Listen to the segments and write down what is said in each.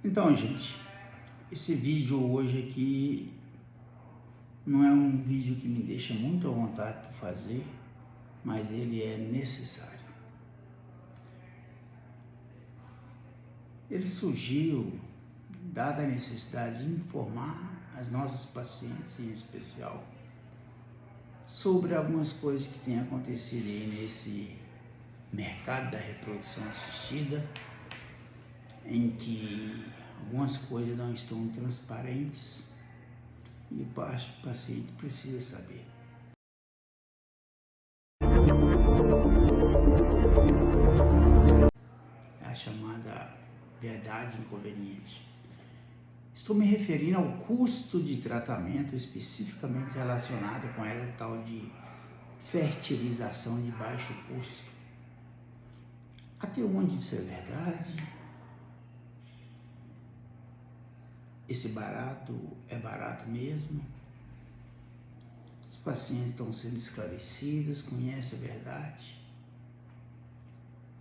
Então, gente, esse vídeo hoje aqui não é um vídeo que me deixa muito à vontade para fazer, mas ele é necessário. Ele surgiu dada a necessidade de informar as nossas pacientes, em especial, sobre algumas coisas que têm acontecido aí nesse mercado da reprodução assistida, em que algumas coisas não estão transparentes e o paciente precisa saber. É a chamada verdade inconveniente. Estou me referindo ao custo de tratamento especificamente relacionado com essa tal de fertilização de baixo custo. Até onde isso é verdade? Esse barato é barato mesmo? Os pacientes estão sendo esclarecidos, conhecem a verdade?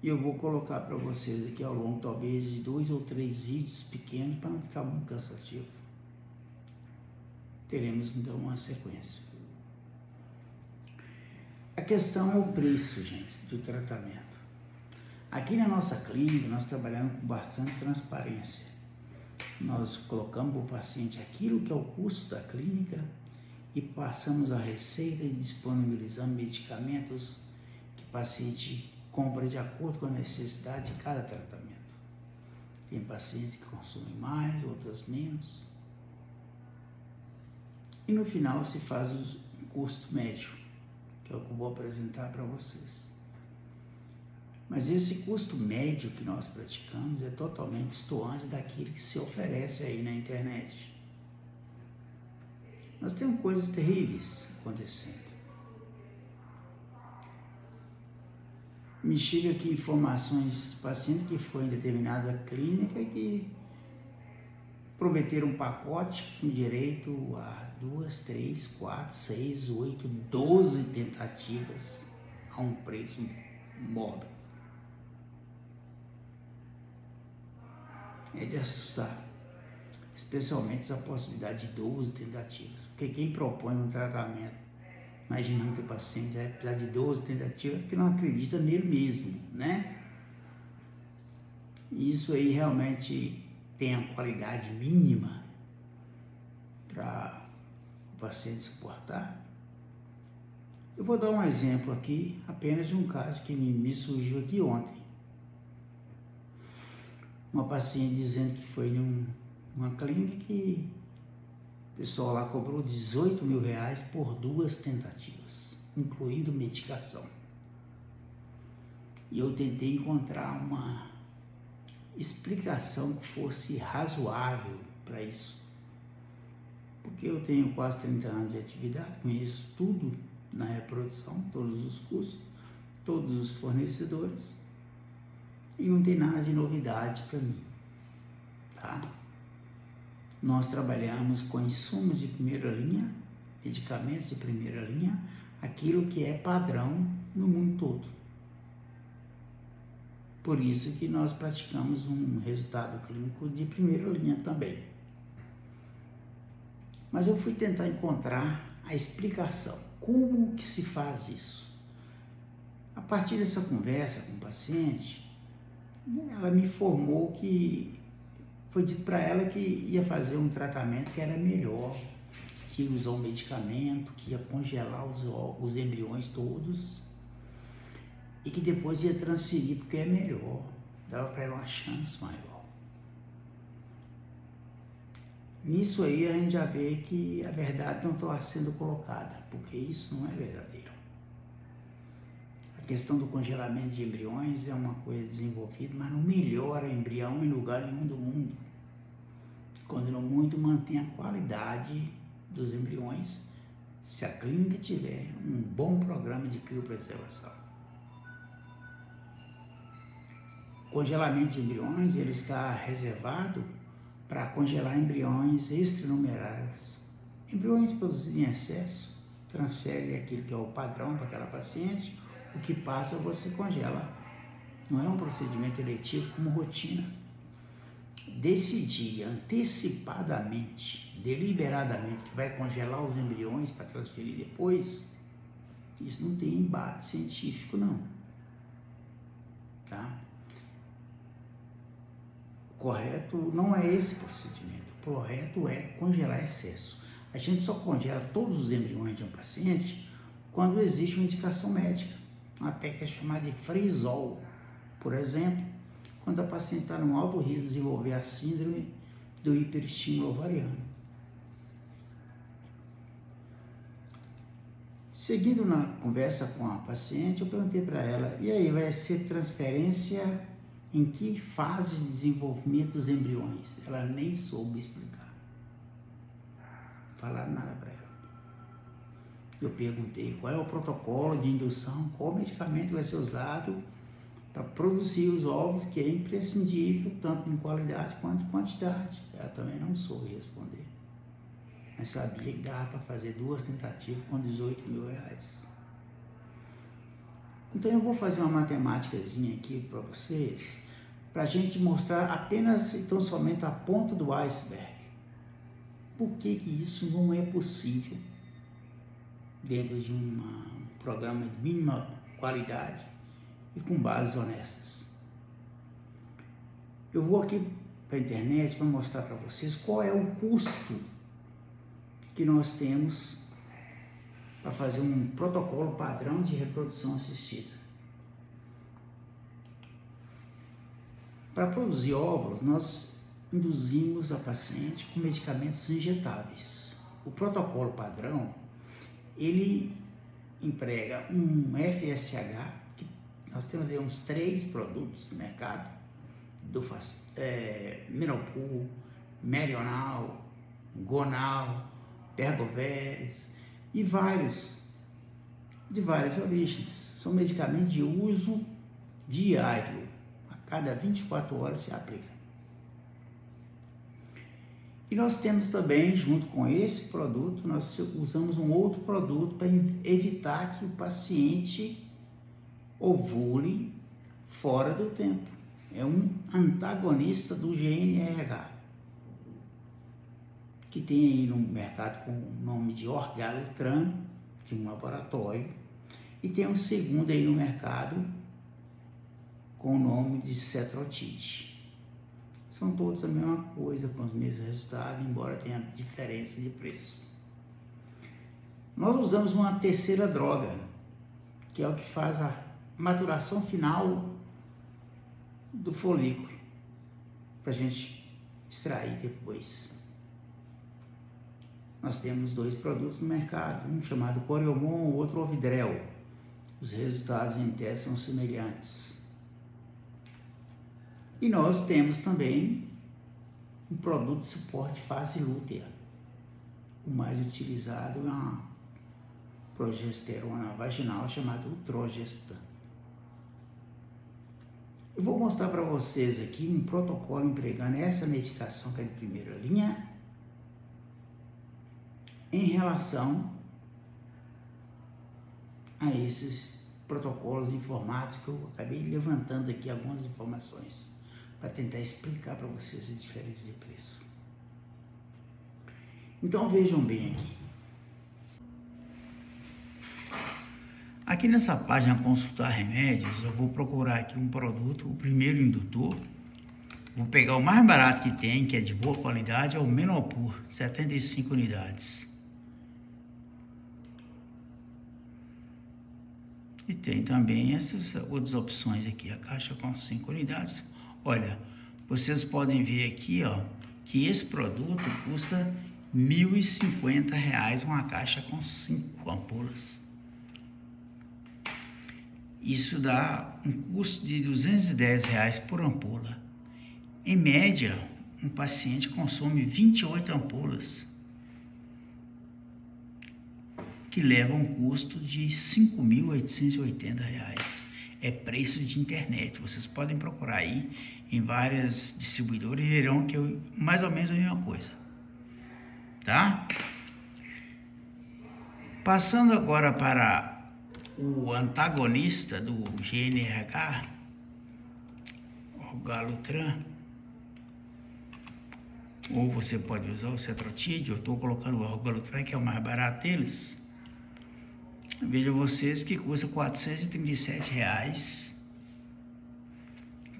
E eu vou colocar para vocês aqui ao longo talvez de 2 ou 3 vídeos pequenos para não ficar muito cansativo. Teremos então uma sequência. A questão é o preço, gente, do tratamento. Aqui na nossa clínica nós trabalhamos com bastante transparência. Nós colocamos para o paciente aquilo que é o custo da clínica e passamos a receita e disponibilizamos medicamentos que o paciente compra de acordo com a necessidade de cada tratamento. Tem pacientes que consomem mais, outras menos. E no final se faz o custo médio, que é o que eu vou apresentar para vocês. Mas esse custo médio que nós praticamos é totalmente distoante daquilo que se oferece aí na internet. Nós temos coisas terríveis acontecendo. Me chega aqui informações de pacientes que foi em determinada clínica que prometeram um pacote com direito a 2, 3, 4, 6, 8, 12 tentativas a um preço móvel. É de assustar, especialmente essa possibilidade de 12 tentativas, porque quem propõe um tratamento, imaginando que o paciente vai precisar de 12 tentativas, é porque não acredita nele mesmo, né? E isso aí realmente tem a qualidade mínima para o paciente suportar. Eu vou dar um exemplo aqui, apenas de um caso que me surgiu aqui ontem. Uma paciente dizendo que foi numa clínica que o pessoal lá cobrou R$18 mil por 2 tentativas, incluindo medicação. E eu tentei encontrar uma explicação que fosse razoável para isso. Porque eu tenho quase 30 anos de atividade, conheço tudo na reprodução, todos os custos, todos os fornecedores. E não tem nada de novidade para mim, tá? Nós trabalhamos com insumos de primeira linha, medicamentos de primeira linha, aquilo que é padrão no mundo todo. Por isso que nós praticamos um resultado clínico de primeira linha também. Mas eu fui tentar encontrar a explicação, como que se faz isso. A partir dessa conversa com o paciente, ela me informou que foi dito para ela que ia fazer um tratamento que era melhor, que ia usar um medicamento, que ia congelar os embriões todos e que depois ia transferir porque é melhor, dava para ela uma chance maior. Nisso aí a gente já vê que a verdade não está sendo colocada, porque isso não é verdadeiro. A questão do congelamento de embriões é uma coisa desenvolvida, mas não melhora embrião em lugar nenhum do mundo. Quando não muito, mantém a qualidade dos embriões, se a clínica tiver um bom programa de criopreservação. O congelamento de embriões ele está reservado para congelar embriões extranumerários. Embriões produzidos em excesso, transfere aquilo que é o padrão para aquela paciente, o que passa você congela. Não é um procedimento eletivo como rotina. decidir antecipadamente, deliberadamente, que vai congelar os embriões para transferir depois, isso não tem embate científico, não. Tá? O correto não é esse procedimento. O correto é congelar excesso. A gente só congela todos os embriões de um paciente quando existe uma indicação médica. Uma técnica chamada de freeze-all. Por exemplo, quando a paciente está num alto risco de desenvolver a síndrome do hiperestímulo ovariano. Seguindo na conversa com a paciente, eu perguntei para ela, e aí, vai ser transferência em que fase de desenvolvimento dos embriões? Ela nem soube explicar. Não falaram nada para ela. Eu perguntei qual é o protocolo de indução, qual medicamento vai ser usado para produzir os ovos, que é imprescindível, tanto em qualidade quanto em quantidade. Ela também não soube responder. Mas sabia que dava para fazer 2 tentativas com R$18.000. Então eu vou fazer uma matemáticazinha aqui para vocês, para a gente mostrar apenas, então somente a ponta do iceberg. Por que isso não é possível dentro de um programa de mínima qualidade e com bases honestas? Eu vou aqui para a internet para mostrar para vocês qual é o custo que nós temos para fazer um protocolo padrão de reprodução assistida. Para produzir óvulos, nós induzimos a paciente com medicamentos injetáveis. O protocolo padrão, ele emprega um FSH, que nós temos aí uns 3 produtos no mercado, do Menopur, Merional, Gonal, Pergoveres e vários, de várias origens. São medicamentos de uso diário, a cada 24 horas se aplica. E nós temos também, junto com esse produto, nós usamos um outro produto para evitar que o paciente ovule fora do tempo. É um antagonista do GnRH, que tem aí no mercado com o nome de Orgalutran, de um laboratório, e tem um segundo aí no mercado com o nome de Cetrotide. São todos a mesma coisa, com os mesmos resultados, embora tenha diferença de preço. Nós usamos uma terceira droga, que é o que faz a maturação final do folículo, para a gente extrair depois. Nós temos 2 produtos no mercado, um chamado Coriomon, o outro Ovidrel. Os resultados em teste são semelhantes. E nós temos também um produto de suporte fase lútea. O mais utilizado é uma progesterona vaginal chamada Utrogestan. Eu vou mostrar para vocês aqui um protocolo empregando essa medicação que é de primeira linha em relação a esses protocolos informáticos que eu acabei levantando aqui algumas informações para tentar explicar para vocês a diferença de preço. Então vejam bem aqui. Aqui nessa página consultar remédios, eu vou procurar aqui um produto, o primeiro indutor. Vou pegar o mais barato que tem, que é de boa qualidade, é o Menopur, 75 unidades. E tem também essas outras opções aqui, a caixa com 5 unidades. Olha, vocês podem ver aqui, ó, que esse produto custa R$1.050 uma caixa com 5 ampolas. Isso dá um custo de R$210 por ampola. Em média, um paciente consome 28 ampolas, que leva um custo de R$5.880. É preço de internet. Vocês podem procurar aí em várias distribuidoras e verão que é mais ou menos a mesma coisa. Tá? Passando agora para o antagonista do GnRH, o Galutran. ou você pode usar o Cetrotide. Eu estou colocando o Orgalutran, que é o mais barato deles. Veja vocês que custa R$ 437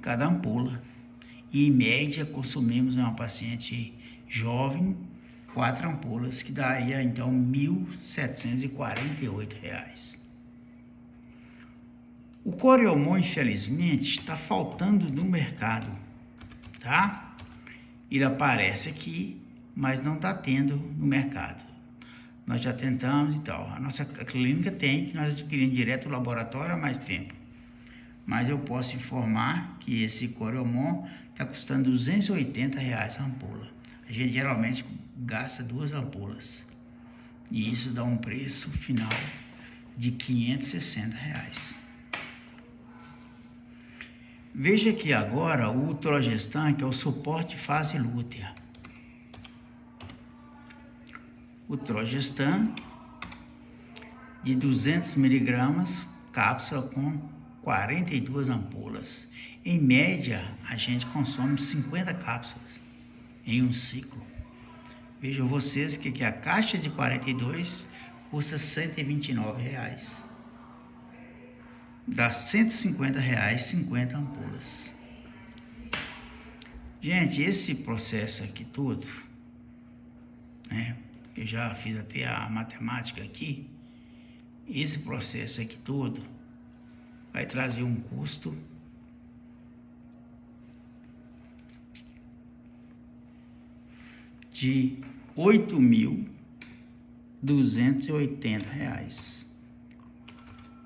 cada ampula. E em média consumimos em uma paciente jovem 4 ampolas, que daria então R$ 1.748. O Coriomon, infelizmente, está faltando no mercado, tá? Ele aparece aqui, mas não está tendo no mercado. Nós já tentamos e tal. A nossa clínica tem, que nós adquirimos direto do laboratório há mais tempo. Mas eu posso informar que esse Coriomon está custando R$ 280 a ampula. A gente geralmente gasta 2 ampolas. E isso dá um preço final de R$ 560. Veja aqui agora o Utrogestan, que é o suporte fase lútea. O Utrogestan de 200 miligramas, cápsula com 42 ampolas. Em média, a gente consome 50 cápsulas em um ciclo. Vejam vocês que a caixa de 42 custa R$ 129. Dá R$ 150, 50 ampolas. Gente, esse processo aqui todo, né? Eu já fiz até a matemática aqui. Esse processo aqui todo vai trazer um custo de R$ 8.280.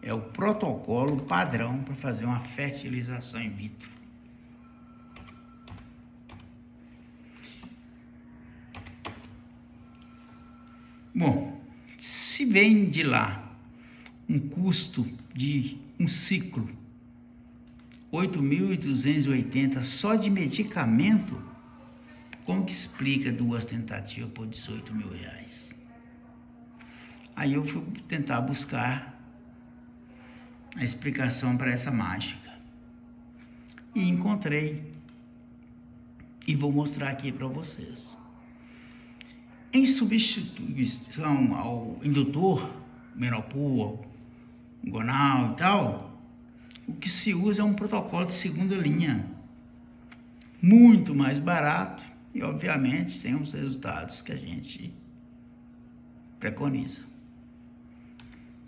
É o protocolo padrão para fazer uma fertilização in vitro. Bom, se vem de lá um custo de um ciclo, 8.280 só de medicamento, como que explica 2 tentativas por R$ 18.000? Aí eu fui tentar buscar a explicação para essa mágica e encontrei, e vou mostrar aqui para vocês. Em substituição ao indutor, Menopur, Gonal e tal, o que se usa é um protocolo de segunda linha, muito mais barato e, obviamente, tem os resultados que a gente preconiza.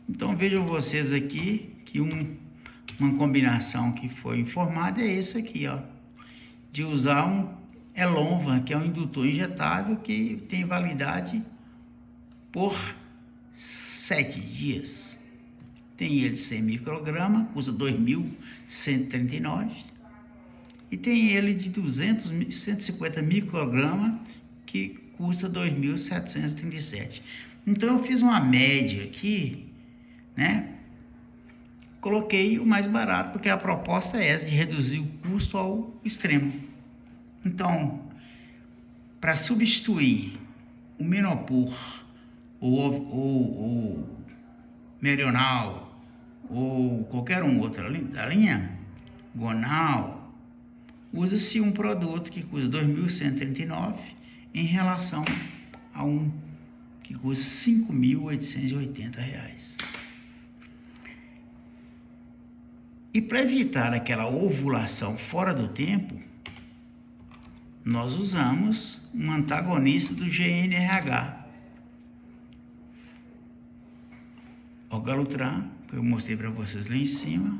Então, vejam vocês aqui que uma combinação que foi informada é esse aqui, ó, de usar um Elonva, que é um indutor injetável que tem validade por 7 dias. Tem ele de 100 microgramas, custa R$ 2.139. E tem ele de 150 microgramas, que custa R$ 2.737. Então eu fiz uma média aqui, né? Coloquei o mais barato, porque a proposta é essa, de reduzir o custo ao extremo. Então, para substituir o Menopur, ou Merional, ou qualquer outro da linha, Gonal, usa-se um produto que custa R$ 2.139 em relação a um que custa R$ 5.880. E para evitar aquela ovulação fora do tempo, nós usamos um antagonista do GnRH, Orgalutran, que eu mostrei para vocês lá em cima,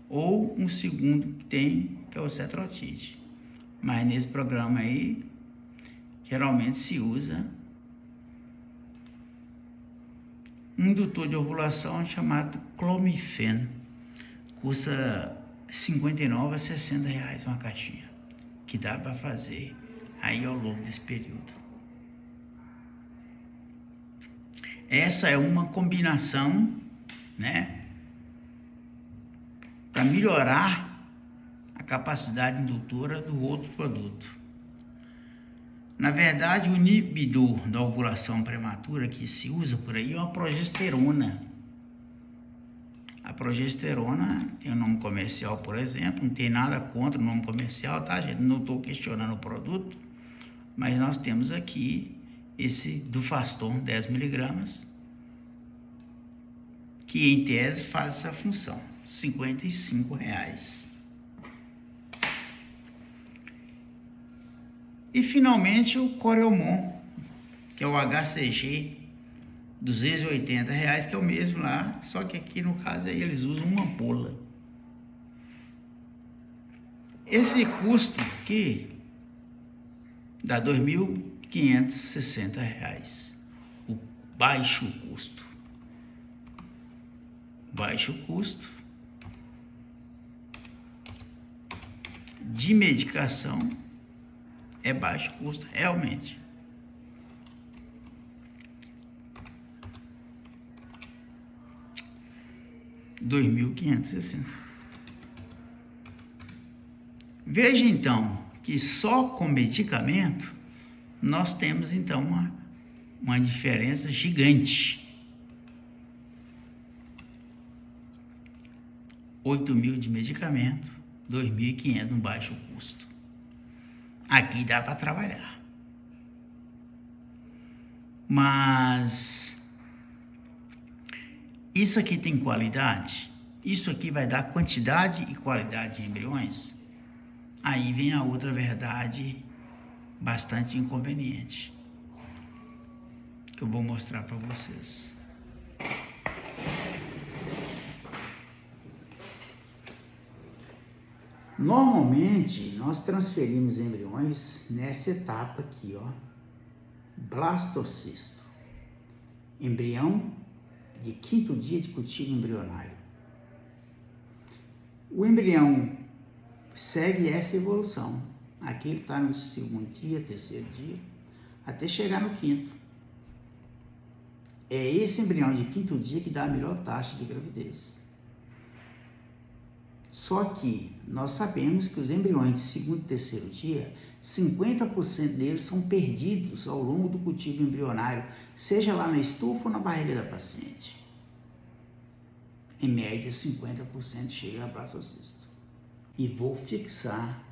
ou um segundo que tem, que é o Cetrotide. Mas nesse programa aí, geralmente se usa um indutor de ovulação chamado Clomifen. Custa R$ 59 a R$ 60 uma caixinha, que dá para fazer aí ao longo desse período. Essa é uma combinação, né, para melhorar a capacidade indutora do outro produto. Na verdade, o inibidor da ovulação prematura que se usa por aí é uma progesterona. A progesterona tem um nome comercial, por exemplo, não tem nada contra o nome comercial, tá, gente? Não estou questionando o produto, Mas nós temos aqui esse Dufaston 10 miligramas, que em tese faz essa função, R$ 55. E finalmente o Coreomon, que é o HCG, R$ 280, que é o mesmo lá, só que aqui no caso aí eles usam uma ampola. Esse custo aqui dá R$ 2.560, o baixo custo. Baixo custo de medicação é baixo custo realmente. R$ 2.560. Veja então que só com medicamento nós temos então uma diferença gigante. 8.000 de medicamento, 2.500 no baixo custo. Aqui dá para trabalhar. Mas isso aqui tem qualidade? Isso aqui vai dar quantidade e qualidade de embriões? Aí vem a outra verdade bastante inconveniente, que eu vou mostrar para vocês. Normalmente, nós transferimos embriões nessa etapa aqui, ó, blastocisto, embrião de 5º dia de cutícula embrionário. O embrião segue essa evolução. Aqui ele está no 2º dia, 3º dia, até chegar no 5º. É esse embrião de 5º dia que dá a melhor taxa de gravidez. Só que nós sabemos que os embriões de 2º e 3º dia, 50% deles são perdidos ao longo do cultivo embrionário, seja lá na estufa ou na barriga da paciente. Em média, 50% chega a blastocisto. E vou fixar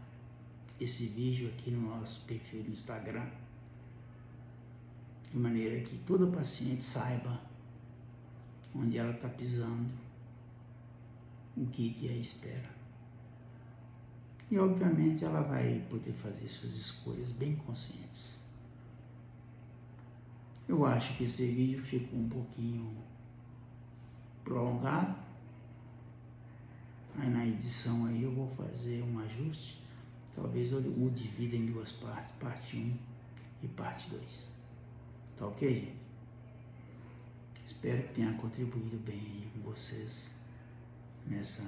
esse vídeo aqui no nosso perfil no Instagram, de maneira que toda paciente saiba onde ela está pisando, o que é espera. E obviamente ela vai poder fazer suas escolhas bem conscientes. Eu acho que esse vídeo ficou um pouquinho prolongado. Aí na edição aí eu vou fazer um ajuste. Talvez eu o divida em 2 partes, parte 1 e parte 2. Tá ok, gente? Espero que tenha contribuído bem aí com vocês nessa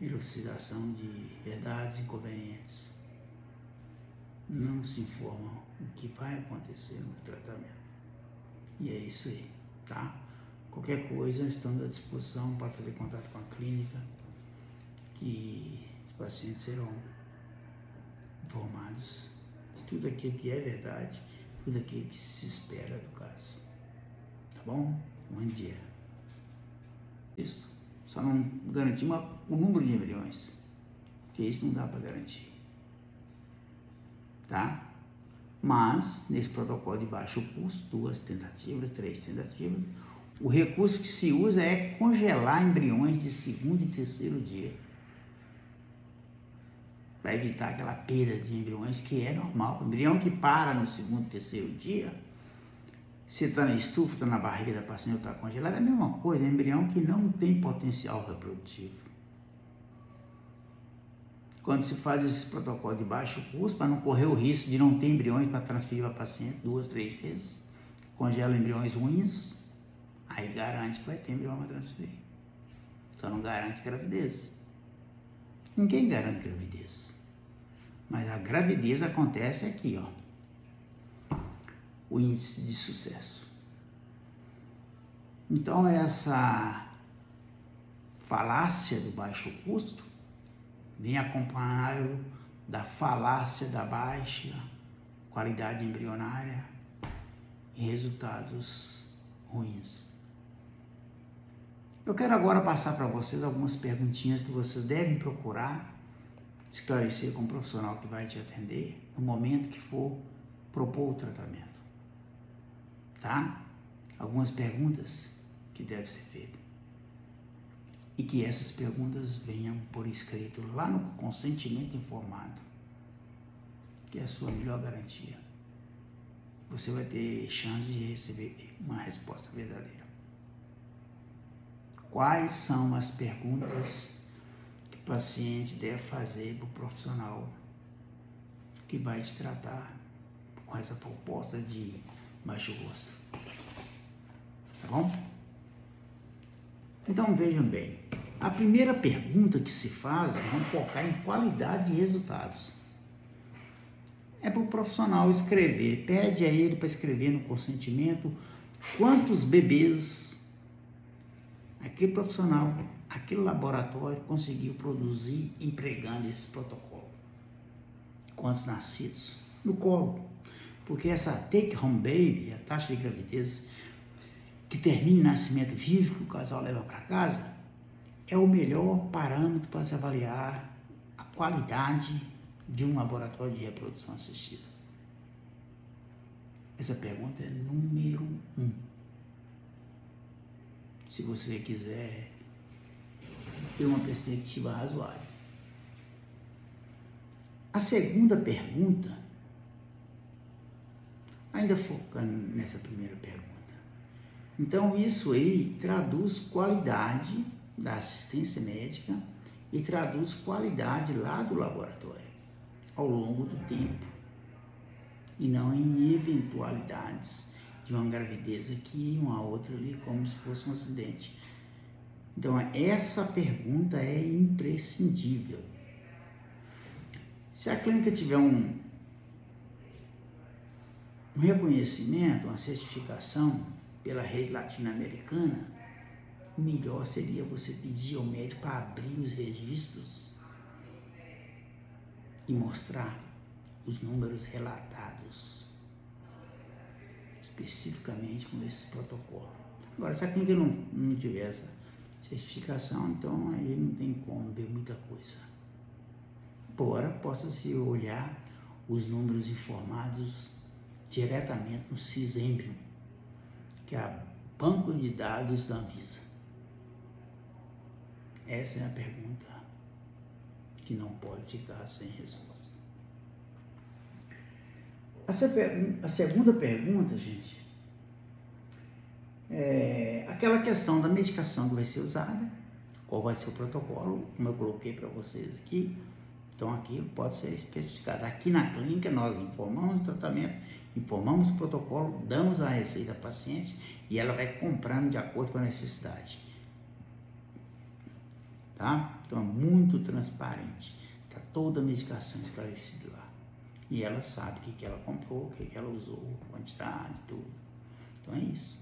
elucidação de verdades inconvenientes. Não se informam o que vai acontecer no tratamento. E é isso aí, tá? Qualquer coisa, estamos à disposição para fazer contato com a clínica, que os pacientes serão informados de tudo aquilo que é verdade, tudo aquilo que se espera do caso. Tá bom? Bom dia. Isso. Só não garantir o número de embriões, porque isso não dá para garantir. Tá? Mas, nesse protocolo de baixo custo, 2 tentativas, 3 tentativas, o recurso que se usa é congelar embriões de 2º e 3º dia, para evitar aquela perda de embriões que é normal. O embrião que para no 2º e 3º dia, se está na estufa, está na barriga da paciente ou está congelado, é a mesma coisa, é embrião que não tem potencial reprodutivo. Quando se faz esse protocolo de baixo custo, para não correr o risco de não ter embriões para transferir para a paciente 2, 3 vezes, congela embriões ruins, aí garante que vai ter embrião para transferir. Só não garante gravidez. Ninguém garante gravidez. Mas a gravidez acontece aqui, ó. O índice de sucesso. Então, essa falácia do baixo custo vem acompanhado da falácia da baixa qualidade embrionária e resultados ruins. Eu quero agora passar para vocês algumas perguntinhas que vocês devem procurar esclarecer com o profissional que vai te atender no momento que for propor o tratamento, tá? Algumas perguntas que devem ser feitas. E que essas perguntas venham por escrito lá no consentimento informado, que é a sua melhor garantia. Você vai ter chance de receber uma resposta verdadeira. Quais são as perguntas que o paciente deve fazer para o profissional que vai te tratar com essa proposta de baixo gosto? Tá bom? Então vejam bem, a primeira pergunta que se faz, vamos focar em qualidade de resultados. É para o profissional escrever, pede a ele para escrever no consentimento quantos bebês aquele profissional, aquele laboratório conseguiu produzir empregando esse protocolo. Quantos nascidos no colo. Porque essa take home baby, a taxa de gravidez que termina em nascimento vivo, que o casal leva para casa, é o melhor parâmetro para se avaliar a qualidade de um laboratório de reprodução assistida. Essa pergunta é número 1. Se você quiser ter uma perspectiva razoável. A segunda pergunta, ainda focando nessa primeira pergunta. Então, isso aí traduz qualidade da assistência médica e traduz qualidade lá do laboratório, ao longo do tempo, e não em eventualidades de uma gravidez aqui e uma outra ali, como se fosse um acidente. Então, essa pergunta é imprescindível. Se a clínica tiver um reconhecimento, uma certificação pela rede latino-americana, o melhor seria você pedir ao médico para abrir os registros e mostrar os números relatados especificamente com esse protocolo. Agora, se a clínica não tiver essa certificação, então aí não tem como ver muita coisa. Embora possa-se olhar os números informados diretamente no CISEMBRIO, que é o banco de dados da Anvisa. Essa é a pergunta que não pode ficar sem resposta. A segunda pergunta, gente, é aquela questão da medicação que vai ser usada, qual vai ser o protocolo, como eu coloquei para vocês aqui. Então, aqui pode ser especificado. Aqui na clínica, nós informamos o tratamento, informamos o protocolo, damos a receita à paciente e ela vai comprando de acordo com a necessidade. Tá? Então, é muito transparente. Está toda a medicação esclarecida lá. E ela sabe o que ela comprou, o que ela usou, quantidade, tudo. Então, é isso.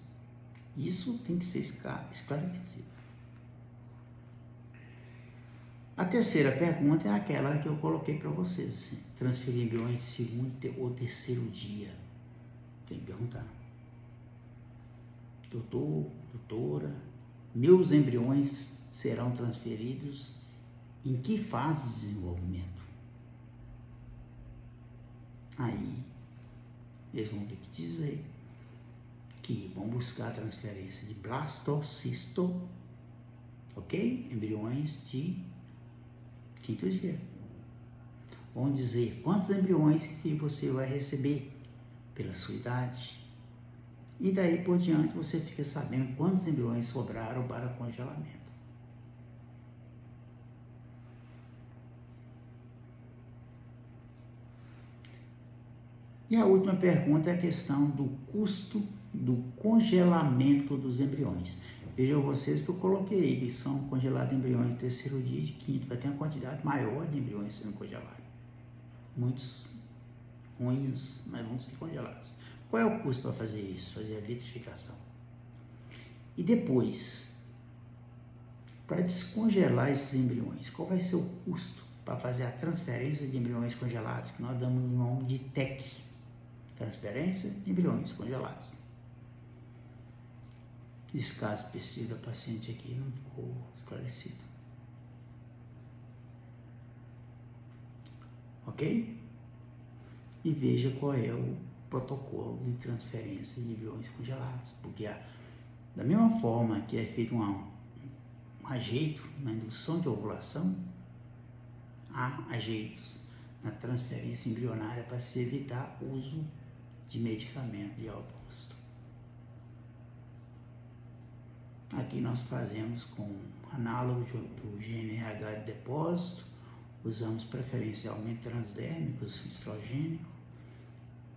Isso tem que ser esclarecido. A terceira pergunta é aquela que eu coloquei para vocês, assim, transferir embriões de segundo ou terceiro dia. Tem que perguntar. Doutor, doutora, meus embriões serão transferidos em que fase de desenvolvimento? Aí, eles vão ter que dizer que vão buscar a transferência de blastocisto, ok? Embriões de quinto dia. Vão dizer quantos embriões que você vai receber pela sua idade. E daí por diante você fica sabendo quantos embriões sobraram para congelamento. E a última pergunta é a questão do custo do congelamento dos embriões. Vejam vocês que eu coloquei aí, que são congelados embriões de terceiro dia e de quinto. Vai ter uma quantidade maior de embriões sendo congelados. Muitos ruins, mas vão ser congelados. Qual é o custo para fazer isso? Fazer a vitrificação. E depois, para descongelar esses embriões, qual vai ser o custo para fazer a transferência de embriões congelados, que nós damos o nome de TEC, transferência de embriões congelados. Esse caso específico da paciente aqui não ficou esclarecido. ok? E veja qual é o protocolo de transferência de embriões congelados, porque da mesma forma que é feito um ajeito na indução de ovulação, há ajeitos na transferência embrionária para se evitar o uso de medicamento de alto custo. Aqui nós fazemos com análogo do GNRH de depósito, usamos preferencialmente transdérmicos, estrogênico,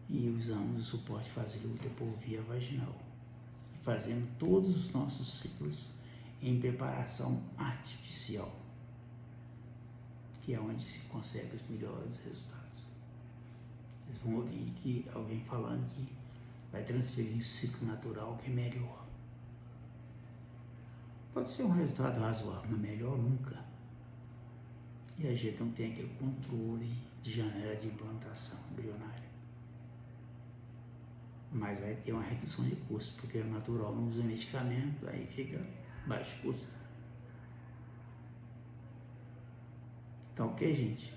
e usamos o suporte faciluta por via vaginal. E fazemos todos os nossos ciclos em preparação artificial, que é onde se consegue os melhores resultados. Vocês vão ouvir que alguém falando que vai transferir o ciclo natural, que é melhor. Pode ser um resultado razoável, mas melhor nunca. E a gente não tem aquele controle de janela de implantação embrionária. Mas vai ter uma redução de custo, porque o natural não usa medicamento, aí fica baixo custo. Então, ok, gente?